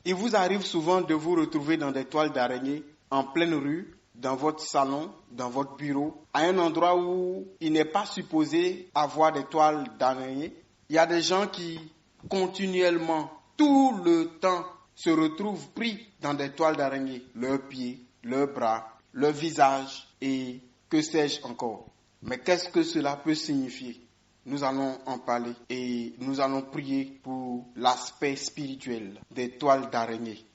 Il vous arrive souvent de vous retrouver dans des toiles d'araignée, en pleine rue, dans votre salon, dans votre bureau, à un endroit où il n'est pas supposé avoir des toiles d'araignée. Il y a des gens qui, continuellement, tout le temps, se retrouvent pris dans des toiles d'araignée. Leurs pieds, leurs bras, leur visage et que sais-je encore. Mais qu'est-ce que cela peut signifier ? Nous allons en parler et nous allons prier pour l'aspect spirituel des toiles d'araignée.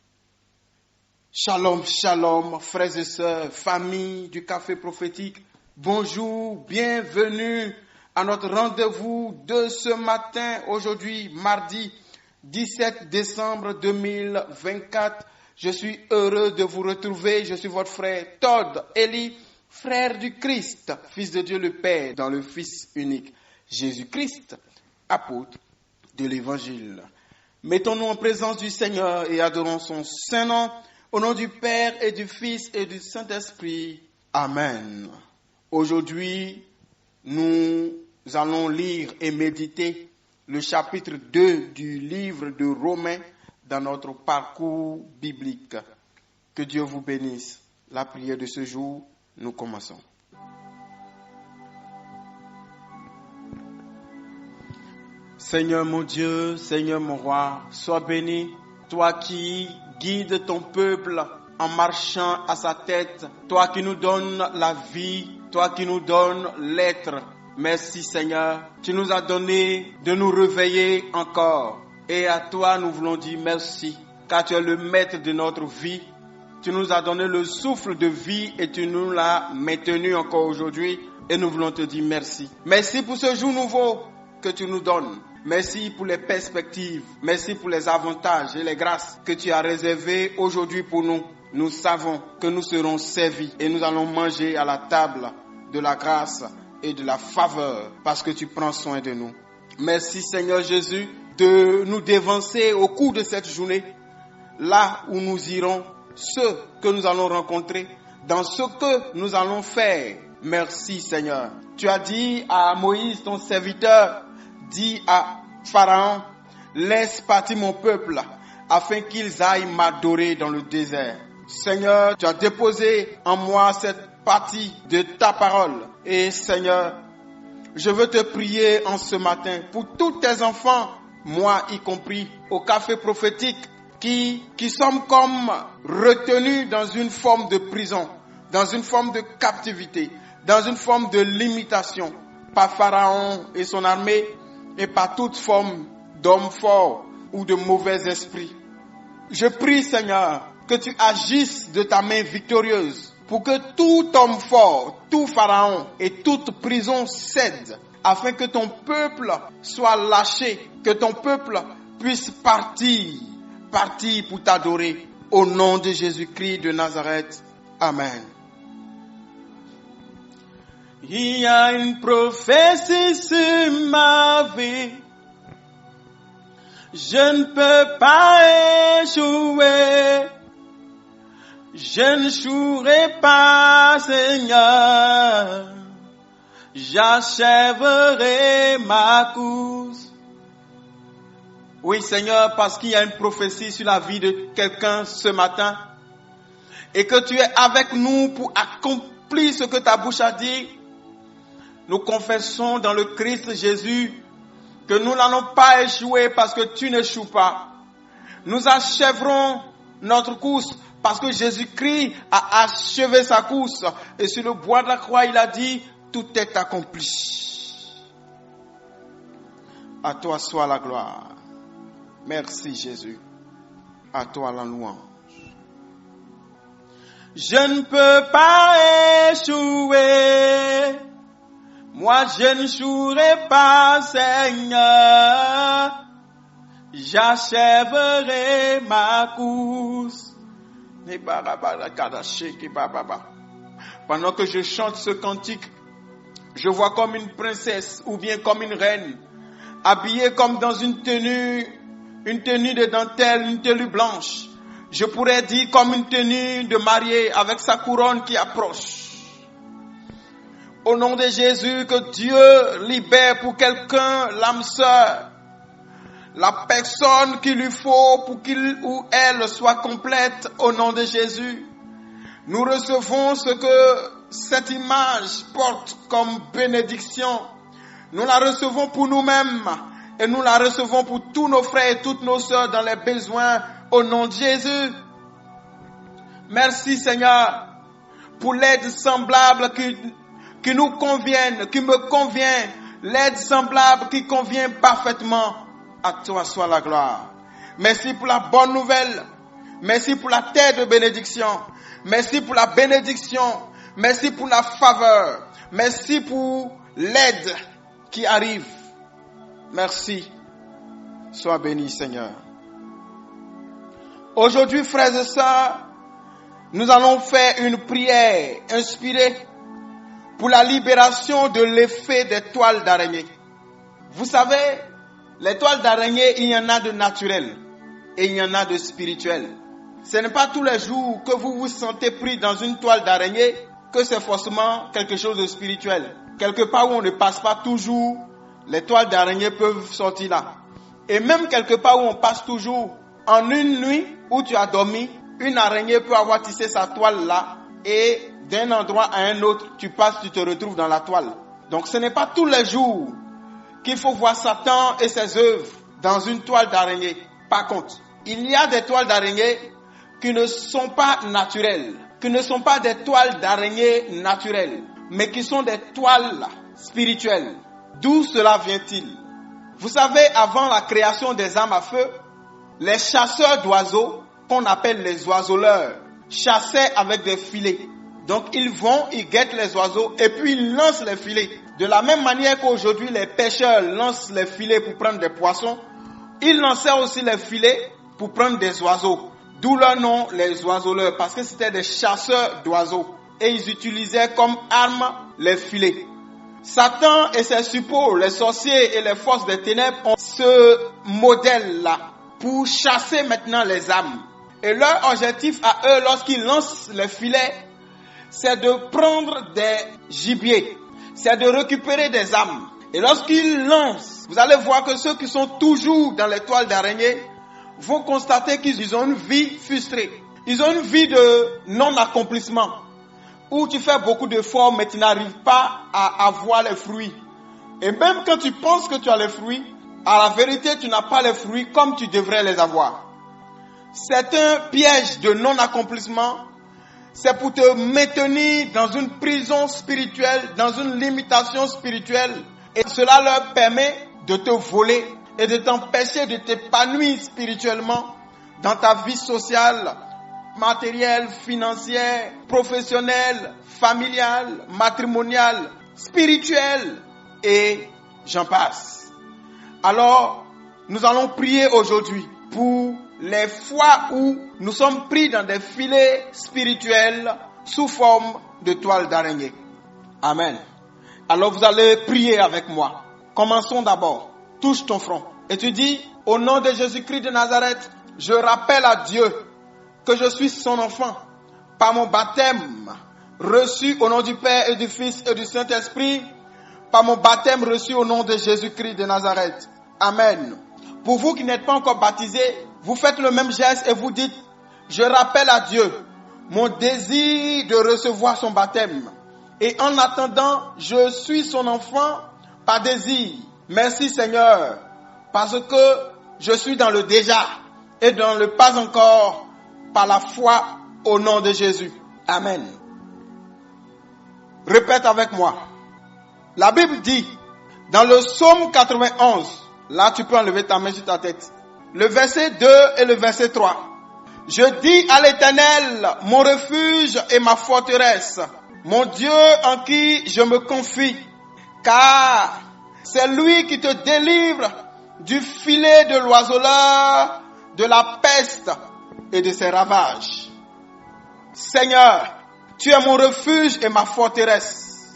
Shalom, shalom, frères et sœurs, famille du Café Prophétique. Bonjour, bienvenue à notre rendez-vous de ce matin, aujourd'hui, mardi 17 décembre 2024. Je suis heureux de vous retrouver. Je suis votre frère Todd Eli, frère du Christ, Fils de Dieu le Père, dans le Fils unique. Jésus-Christ, apôtre de l'Évangile. Mettons-nous en présence du Seigneur et adorons son saint nom, au nom du Père et du Fils et du Saint-Esprit. Amen. Aujourd'hui, nous allons lire et méditer le chapitre 2 du livre de Romains dans notre parcours biblique. Que Dieu vous bénisse. La prière de ce jour, nous commençons. Seigneur mon Dieu, Seigneur mon roi, sois béni, toi qui guides ton peuple en marchant à sa tête, toi qui nous donnes la vie, toi qui nous donnes l'être. Merci Seigneur, tu nous as donné de nous réveiller encore. Et à toi nous voulons dire merci, car tu es le maître de notre vie. Tu nous as donné le souffle de vie et tu nous l'as maintenu encore aujourd'hui. Et nous voulons te dire merci. Merci pour ce jour nouveau que tu nous donnes. Merci pour les perspectives. Merci pour les avantages et les grâces que tu as réservées aujourd'hui pour nous. Nous savons que nous serons servis et nous allons manger à la table de la grâce et de la faveur parce que tu prends soin de nous. Merci Seigneur Jésus de nous dévancer au cours de cette journée, là où nous irons, ceux que nous allons rencontrer, dans ce que nous allons faire. Merci Seigneur. Tu as dit à Moïse, ton serviteur, dis à Pharaon, laisse partir mon peuple afin qu'ils aillent m'adorer dans le désert. Seigneur, tu as déposé en moi cette partie de ta parole. Et Seigneur, je veux te prier en ce matin pour tous tes enfants, moi y compris, au Café Prophétique, qui sommes comme retenus dans une forme de prison, dans une forme de captivité, dans une forme de limitation, par Pharaon et son armée, et par toute forme d'homme fort ou de mauvais esprit. Je prie, Seigneur, que tu agisses de ta main victorieuse pour que tout homme fort, tout Pharaon et toute prison cède, afin que ton peuple soit lâché, que ton peuple puisse partir pour t'adorer. Au nom de Jésus-Christ de Nazareth. Amen. Il y a une prophétie sur ma vie. Je ne peux pas échouer. Je ne jouerai pas, Seigneur. J'achèverai ma course. Oui, Seigneur, parce qu'il y a une prophétie sur la vie de quelqu'un ce matin. Et que tu es avec nous pour accomplir ce que ta bouche a dit. Nous confessons dans le Christ Jésus que nous n'allons pas échouer parce que tu n'échoues pas. Nous achèverons notre course parce que Jésus-Christ a achevé sa course. Et sur le bois de la croix, il a dit, tout est accompli. À toi soit la gloire. Merci Jésus. À toi la louange. Je ne peux pas échouer. Moi, je ne jouerai pas, Seigneur. J'achèverai ma course. Pendant que je chante ce cantique, je vois comme une princesse ou bien comme une reine, habillée comme dans une tenue de dentelle, une tenue blanche. Je pourrais dire comme une tenue de mariée avec sa couronne qui approche. Au nom de Jésus, que Dieu libère pour quelqu'un l'âme sœur. la personne qu'il lui faut pour qu'il ou elle soit complète au nom de Jésus. Nous recevons ce que cette image porte comme bénédiction. Nous la recevons pour nous-mêmes et nous la recevons pour tous nos frères et toutes nos sœurs dans les besoins au nom de Jésus. Merci Seigneur pour l'aide semblable qui nous convienne, qui me convient, l'aide semblable qui convient parfaitement. À toi soit la gloire. Merci pour la bonne nouvelle. Merci pour la terre de bénédiction. Merci pour la bénédiction. Merci pour la faveur. Merci pour l'aide qui arrive. Merci. Sois béni, Seigneur. Aujourd'hui, frères et sœurs, nous allons faire une prière inspirée pour la libération de l'effet des toiles d'araignée. Vous savez, les toiles d'araignée, il y en a de naturel et il y en a de spirituel. Ce n'est pas tous les jours que vous vous sentez pris dans une toile d'araignée que c'est forcément quelque chose de spirituel. Quelque part où on ne passe pas toujours, les toiles d'araignée peuvent sortir là. Et même quelque part où on passe toujours, en une nuit où tu as dormi, une araignée peut avoir tissé sa toile là et d'un endroit à un autre, tu passes, tu te retrouves dans la toile. Donc ce n'est pas tous les jours qu'il faut voir Satan et ses œuvres dans une toile d'araignée. Par contre, il y a des toiles d'araignée qui ne sont pas naturelles, qui ne sont pas des toiles d'araignée naturelles, mais qui sont des toiles spirituelles. D'où cela vient-il? Vous savez, avant la création des armes à feu, les chasseurs d'oiseaux, qu'on appelle les oiseleurs, chassaient avec des filets. Donc ils vont, ils guettent les oiseaux et puis ils lancent les filets. De la même manière qu'aujourd'hui les pêcheurs lancent les filets pour prendre des poissons, ils lançaient aussi les filets pour prendre des oiseaux. D'où leur nom, les oiseleurs, parce que c'était des chasseurs d'oiseaux. Et ils utilisaient comme arme les filets. Satan et ses suppôts, les sorciers et les forces des ténèbres ont ce modèle-là pour chasser maintenant les âmes. Et leur objectif à eux, lorsqu'ils lancent les filets, c'est de prendre des gibiers, c'est de récupérer des âmes. Et lorsqu'ils lancent, vous allez voir que ceux qui sont toujours dans les toiles d'araignée vont constater qu'ils ont une vie frustrée. Ils ont une vie de non-accomplissement, où tu fais beaucoup d'efforts mais tu n'arrives pas à avoir les fruits. Et même quand tu penses que tu as les fruits, à la vérité tu n'as pas les fruits comme tu devrais les avoir. C'est un piège de non-accomplissement. C'est pour te maintenir dans une prison spirituelle, dans une limitation spirituelle. Et cela leur permet de te voler et de t'empêcher de t'épanouir spirituellement dans ta vie sociale, matérielle, financière, professionnelle, familiale, matrimoniale, spirituelle et j'en passe. Alors, nous allons prier aujourd'hui pour les fois où nous sommes pris dans des filets spirituels sous forme de toiles d'araignée. Amen. Alors vous allez prier avec moi. Commençons d'abord. Touche ton front. Et tu dis, au nom de Jésus-Christ de Nazareth, je rappelle à Dieu que je suis son enfant par mon baptême reçu au nom du Père et du Fils et du Saint-Esprit, par mon baptême reçu au nom de Jésus-Christ de Nazareth. Amen. Pour vous qui n'êtes pas encore baptisés, vous faites le même geste et vous dites, je rappelle à Dieu mon désir de recevoir son baptême. Et en attendant, je suis son enfant par désir. Merci Seigneur, parce que je suis dans le déjà et dans le pas encore par la foi au nom de Jésus. Amen. Répète avec moi. La Bible dit, dans le psaume 91, là tu peux enlever ta main sur ta tête. Le verset 2 et le verset 3. Je dis à l'Éternel, mon refuge et ma forteresse, mon Dieu en qui je me confie, car c'est lui qui te délivre du filet de l'oiseleur, de la peste et de ses ravages. Seigneur, tu es mon refuge et ma forteresse.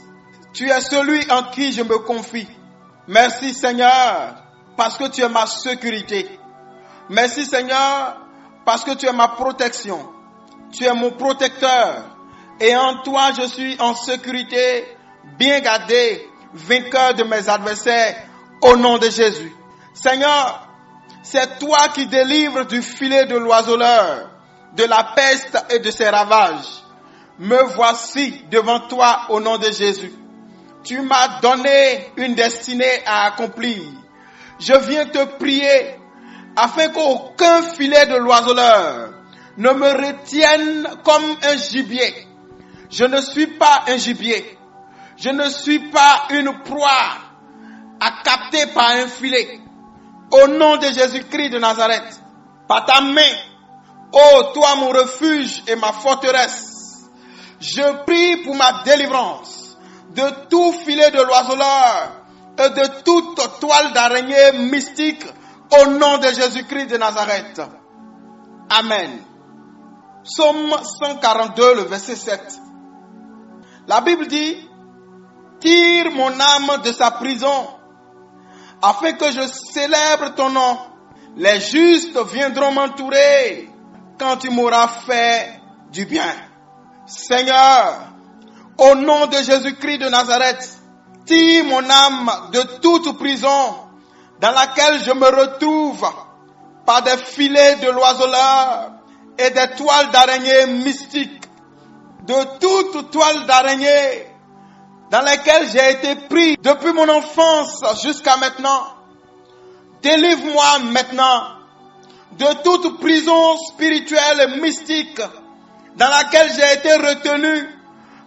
Tu es celui en qui je me confie. Merci Seigneur, parce que tu es ma sécurité. Merci Seigneur, parce que tu es ma protection. Tu es mon protecteur. Et en toi, je suis en sécurité, bien gardé, vainqueur de mes adversaires, au nom de Jésus. Seigneur, C'est toi qui délivres du filet de l'oiseleur, de la peste et de ses ravages. Me voici devant toi au nom de Jésus. Tu m'as donné une destinée à accomplir. Je viens te prier afin qu'aucun filet de l'oiseleur ne me retienne comme un gibier. Je ne suis pas un gibier. Je ne suis pas une proie à capter par un filet. Au nom de Jésus-Christ de Nazareth, par ta main, ô toi mon refuge et ma forteresse, je prie pour ma délivrance de tout filet de l'oiseleur et de toute toile d'araignée mystique au nom de Jésus-Christ de Nazareth. Amen. Psaume 142, le verset 7. La Bible dit, tire mon âme de sa prison, afin que je célèbre ton nom. Les justes viendront m'entourer quand tu m'auras fait du bien. Seigneur, au nom de Jésus-Christ de Nazareth, tire mon âme de toute prison dans laquelle je me retrouve par des filets de l'oiseleur et des toiles d'araignée mystiques, de toute toile d'araignée dans lesquelles j'ai été pris depuis mon enfance jusqu'à maintenant. Délivre-moi maintenant de toute prison spirituelle et mystique dans laquelle j'ai été retenu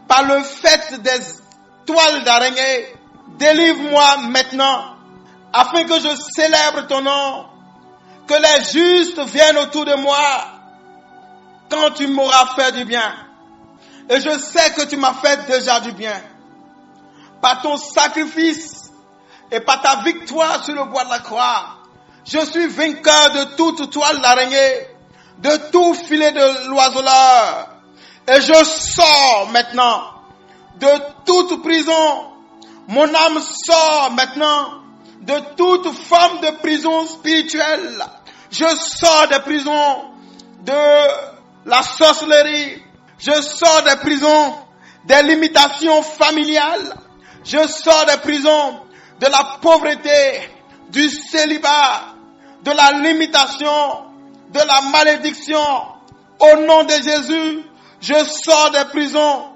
par le fait des toiles d'araignée. Délivre-moi maintenant afin que je célèbre ton nom, que les justes viennent autour de moi quand tu m'auras fait du bien. Et je sais que tu m'as fait déjà du bien. Par ton sacrifice et par ta victoire sur le bois de la croix, je suis vainqueur de toute toile d'araignée, de tout filet de l'oiseleur. Et je sors maintenant de toute prison. Mon âme sort maintenant de toute forme de prison spirituelle. Je sors des prisons de la sorcellerie. Je sors des prisons des limitations familiales. Je sors des prisons de la pauvreté, du célibat, de la limitation, de la malédiction. Au nom de Jésus, je sors des prisons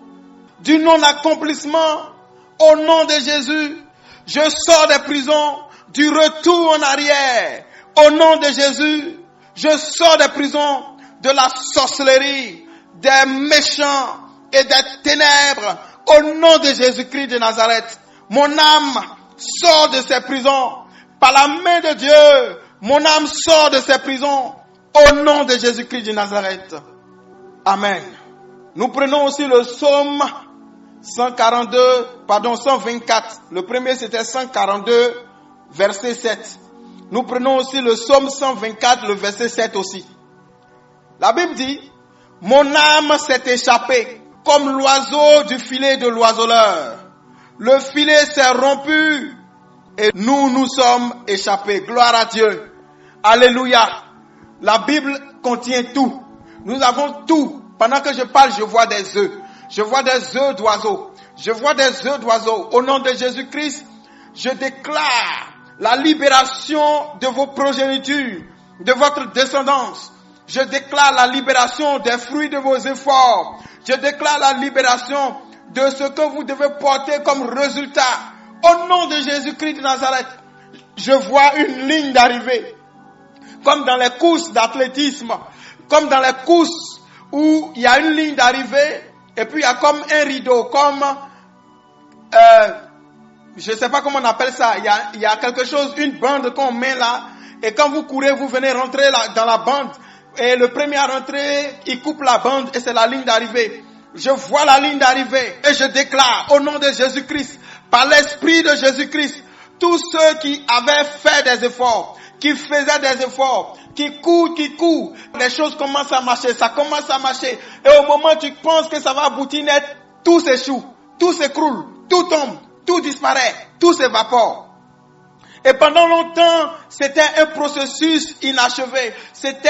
du non-accomplissement. Au nom de Jésus, je sors des prisons du retour en arrière. Au nom de Jésus, je sors des prisons de la sorcellerie, des méchants et des ténèbres. Au nom de Jésus-Christ de Nazareth, mon âme sort de ces prisons. Par la main de Dieu, mon âme sort de ces prisons. Au nom de Jésus-Christ de Nazareth. Amen. Nous prenons aussi le psaume 124. Le premier c'était 142, verset 7. Nous prenons aussi le psaume 124, le verset 7 aussi. La Bible dit, mon âme s'est échappée comme l'oiseau du filet de l'oiseleur. Le filet s'est rompu et nous sommes échappés. Gloire à Dieu. Alléluia. La Bible contient tout. Nous avons tout. Pendant que je parle, je vois des œufs. Je vois des œufs d'oiseaux. Je vois des œufs d'oiseaux. Au nom de Jésus-Christ, je déclare la libération de vos progénitures, de votre descendance. Je déclare la libération des fruits de vos efforts. Je déclare la libération de ce que vous devez porter comme résultat. Au nom de Jésus-Christ de Nazareth, je vois une ligne d'arrivée. Comme dans les courses d'athlétisme, comme dans les courses où il y a une ligne d'arrivée et puis il y a comme un rideau, comme je ne sais pas comment on appelle ça, il y a quelque chose, une bande qu'on met là, et quand vous courez, vous venez rentrer là, dans la bande, et le premier à rentrer, il coupe la bande et c'est la ligne d'arrivée. Je vois la ligne d'arrivée et je déclare au nom de Jésus-Christ, par l'Esprit de Jésus-Christ, tous ceux qui avaient fait des efforts, qui faisaient des efforts, qui courent, les choses commencent à marcher, ça commence à marcher. Et au moment où tu penses que ça va aboutir net, tout s'échoue, tout s'écroule, tout tombe, tout disparaît, tout s'évapore. Et pendant longtemps, c'était un processus inachevé. C'était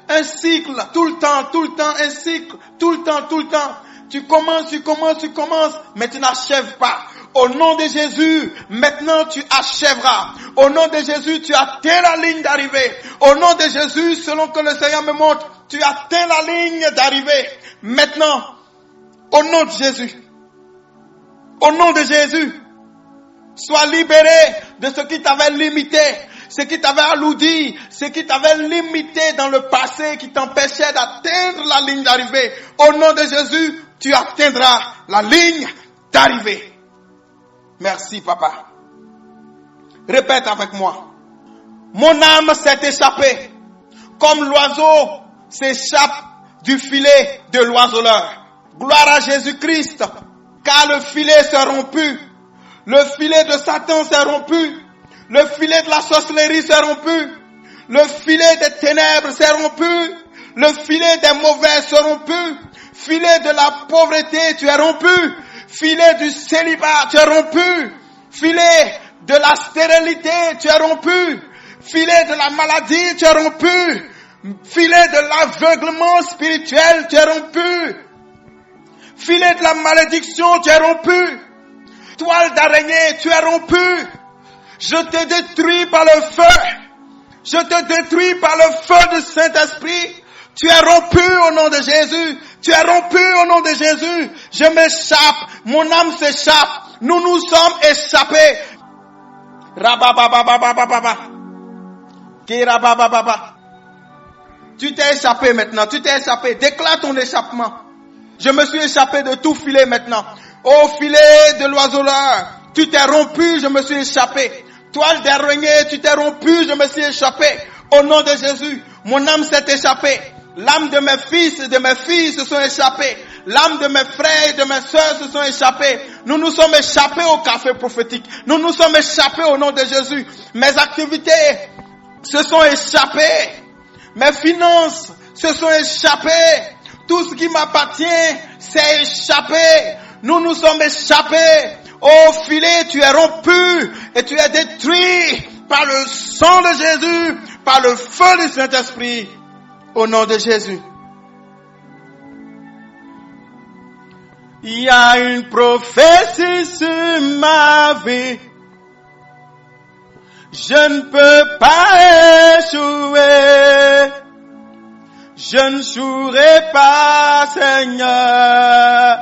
un cycle, tout le temps, un cycle, tout le temps. Tu commences, mais tu n'achèves pas. Au nom de Jésus, maintenant tu achèveras. Au nom de Jésus, tu atteins la ligne d'arrivée. Au nom de Jésus, selon que le Seigneur me montre, tu atteins la ligne d'arrivée. Maintenant, au nom de Jésus, au nom de Jésus, sois libéré de ce qui t'avait limité, ce qui t'avait alourdi, ce qui t'avait limité dans le passé, qui t'empêchait d'atteindre la ligne d'arrivée. Au nom de Jésus, tu atteindras la ligne d'arrivée. Merci, papa. Répète avec moi. Mon âme s'est échappée, comme l'oiseau s'échappe du filet de l'oiseleur. Gloire à Jésus-Christ, car le filet s'est rompu. Le filet de Satan s'est rompu. Le filet de la sorcellerie s'est rompu. Le filet des ténèbres s'est rompu. Le filet des mauvais s'est rompu. Filet de la pauvreté, tu es rompu. Filet du célibat, tu es rompu. Filet de la stérilité, tu es rompu. Filet de la maladie, tu es rompu. Filet de l'aveuglement spirituel, tu es rompu. Filet de la malédiction, tu es rompu. Toile d'araignée, tu es rompu. Je te détruis par le feu. Je te détruis par le feu du Saint-Esprit. Tu es rompu au nom de Jésus. Tu es rompu au nom de Jésus. Je m'échappe. Mon âme s'échappe. Nous nous sommes échappés. Rabababababababa. Kirababababa. Tu t'es échappé maintenant. Tu t'es échappé. Déclare ton échappement. Je me suis échappé de tout filet maintenant. Au filet de l'oiseleur, tu t'es rompu, je me suis échappé. Toile d'araignée, tu t'es rompu, je me suis échappé. Au nom de Jésus, mon âme s'est échappée. L'âme de mes fils et de mes filles se sont échappés. L'âme de mes frères et de mes sœurs se sont échappés. Nous nous sommes échappés au café prophétique. Nous nous sommes échappés au nom de Jésus. Mes activités se sont échappées. Mes finances se sont échappées. Tout ce qui m'appartient s'est échappé. Nous nous sommes échappés. Au filet, tu es rompu et tu es détruit par le sang de Jésus, par le feu du Saint-Esprit. Au nom de Jésus. Il y a une prophétie sur ma vie. Je ne peux pas échouer. Je ne jouerai pas, Seigneur.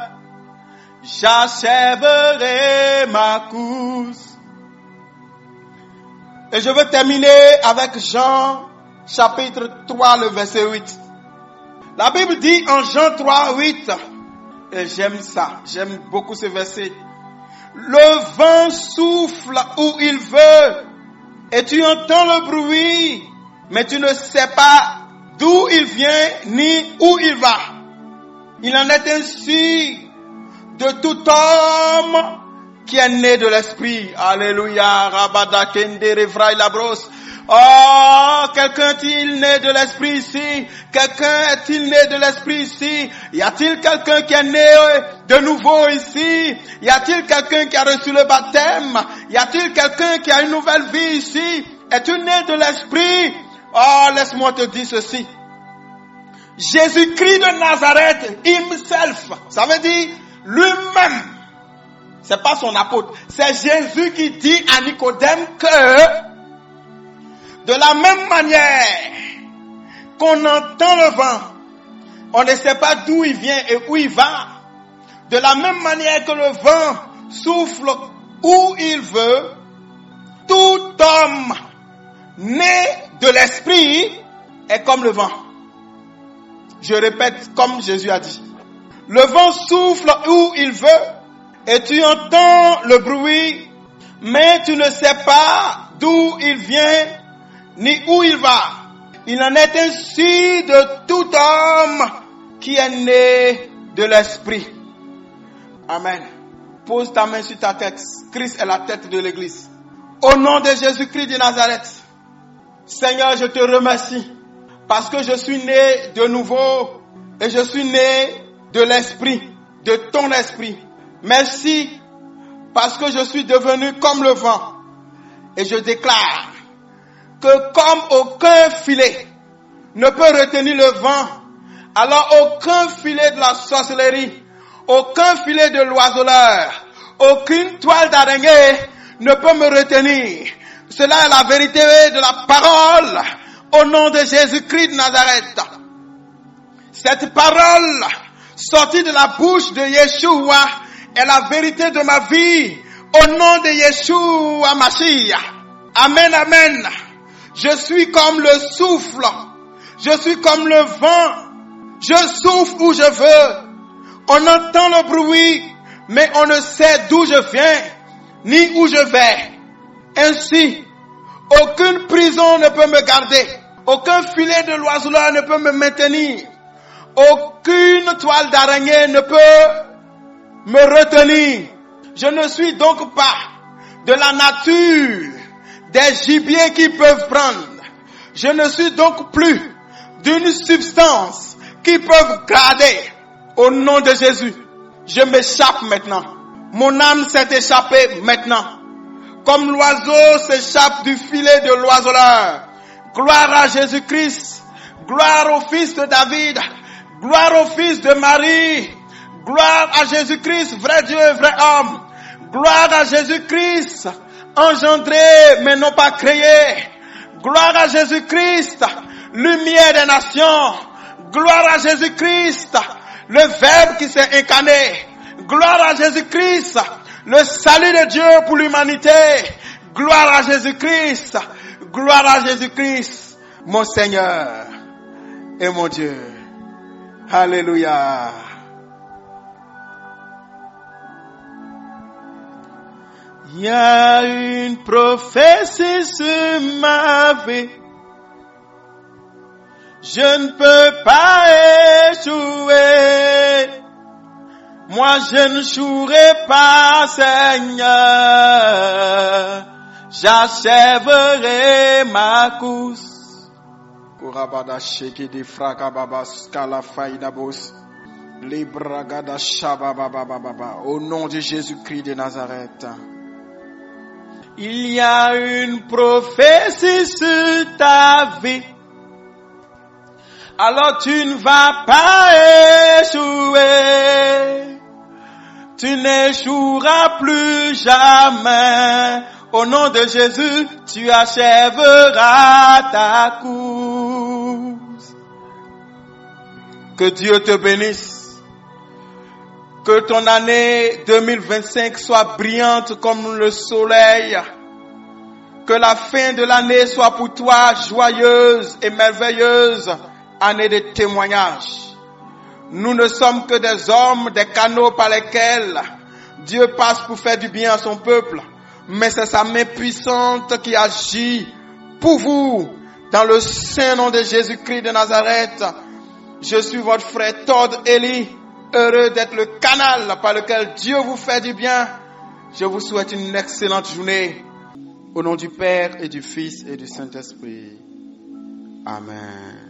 J'achèverai ma course. Et je veux terminer avec Jean, chapitre 3, le verset 8. La Bible dit en Jean 3, 8, et j'aime ça, j'aime beaucoup ce verset. Le vent souffle où il veut, et tu entends le bruit, mais tu ne sais pas d'où il vient, ni où il va. Il en est ainsi de tout homme qui est né de l'esprit. Alléluia. Rabada kende revraï labros. Oh, quelqu'un est-il né de l'esprit ici? Quelqu'un est-il né de l'esprit ici? Y a-t-il quelqu'un qui est né de nouveau ici? Y a-t-il quelqu'un qui a reçu le baptême? Y a-t-il quelqu'un qui a une nouvelle vie ici? Es-tu né de l'esprit? Oh, laisse-moi te dire ceci. Jésus-Christ de Nazareth, himself, ça veut dire lui-même. C'est pas son apôtre. C'est Jésus qui dit à Nicodème que de la même manière qu'on entend le vent, on ne sait pas d'où il vient et où il va. De la même manière que le vent souffle où il veut, tout homme né de l'esprit est comme le vent. Je répète comme Jésus a dit. Le vent souffle où il veut et tu entends le bruit, mais tu ne sais pas d'où il vient ni où il va. Il en est ainsi de tout homme qui est né de l'esprit. Amen. Pose ta main sur ta tête. Christ est la tête de l'église. Au nom de Jésus-Christ de Nazareth, Seigneur, je te remercie parce que je suis né de nouveau et je suis né de l'esprit, de ton esprit. Merci parce que je suis devenu comme le vent et je déclare que comme aucun filet ne peut retenir le vent, alors aucun filet de la sorcellerie, aucun filet de l'oiseleur, Aucune toile d'araignée ne peut me retenir. Cela est la vérité de la parole au nom de Jésus-Christ de Nazareth. Cette parole sortie de la bouche de Yeshua est la vérité de ma vie au nom de Yeshua Mashiach. Amen, amen. Je suis comme le souffle. Je suis comme le vent. Je souffle où je veux. On entend le bruit, mais on ne sait d'où je viens, ni où je vais. Ainsi, aucune prison ne peut me garder. Aucun filet de l'oiseleur ne peut me maintenir. Aucune toile d'araignée ne peut me retenir. Je ne suis donc pas de la nature des gibiers qui peuvent prendre. Je ne suis donc plus d'une substance qui peuvent garder. Au nom de Jésus, je m'échappe maintenant. Mon âme s'est échappée maintenant. Comme l'oiseau s'échappe du filet de l'oiseleur. Gloire à Jésus-Christ. Gloire au Fils de David. Gloire au Fils de Marie. Gloire à Jésus-Christ, vrai Dieu, vrai homme. Gloire à Jésus-Christ, engendré mais non pas créé. Gloire à Jésus-Christ, lumière des nations. Gloire à Jésus-Christ, le Verbe qui s'est incarné. Gloire à Jésus-Christ, le salut de Dieu pour l'humanité. Gloire à Jésus-Christ, gloire à Jésus-Christ, mon Seigneur et mon Dieu. Alléluia. Il y a une prophétie sur ma vie. Je ne peux pas échouer. Moi je ne jouerai pas, Seigneur. J'achèverai ma course. Au nom de Jésus-Christ de Nazareth. Il y a une prophétie sur ta vie. Alors tu ne vas pas échouer. Tu n'échoueras plus jamais. Au nom de Jésus, tu achèveras ta course. Que Dieu te bénisse. Que ton année 2025 soit brillante comme le soleil. Que la fin de l'année soit pour toi joyeuse et merveilleuse année de témoignage. Nous ne sommes que des hommes, des canaux par lesquels Dieu passe pour faire du bien à son peuple. Mais c'est sa main puissante qui agit pour vous dans le saint nom de Jésus-Christ de Nazareth. Je suis votre frère Todd Eli. Heureux d'être le canal par lequel Dieu vous fait du bien. Je vous souhaite une excellente journée. Au nom du Père et du Fils et du Saint-Esprit. Amen.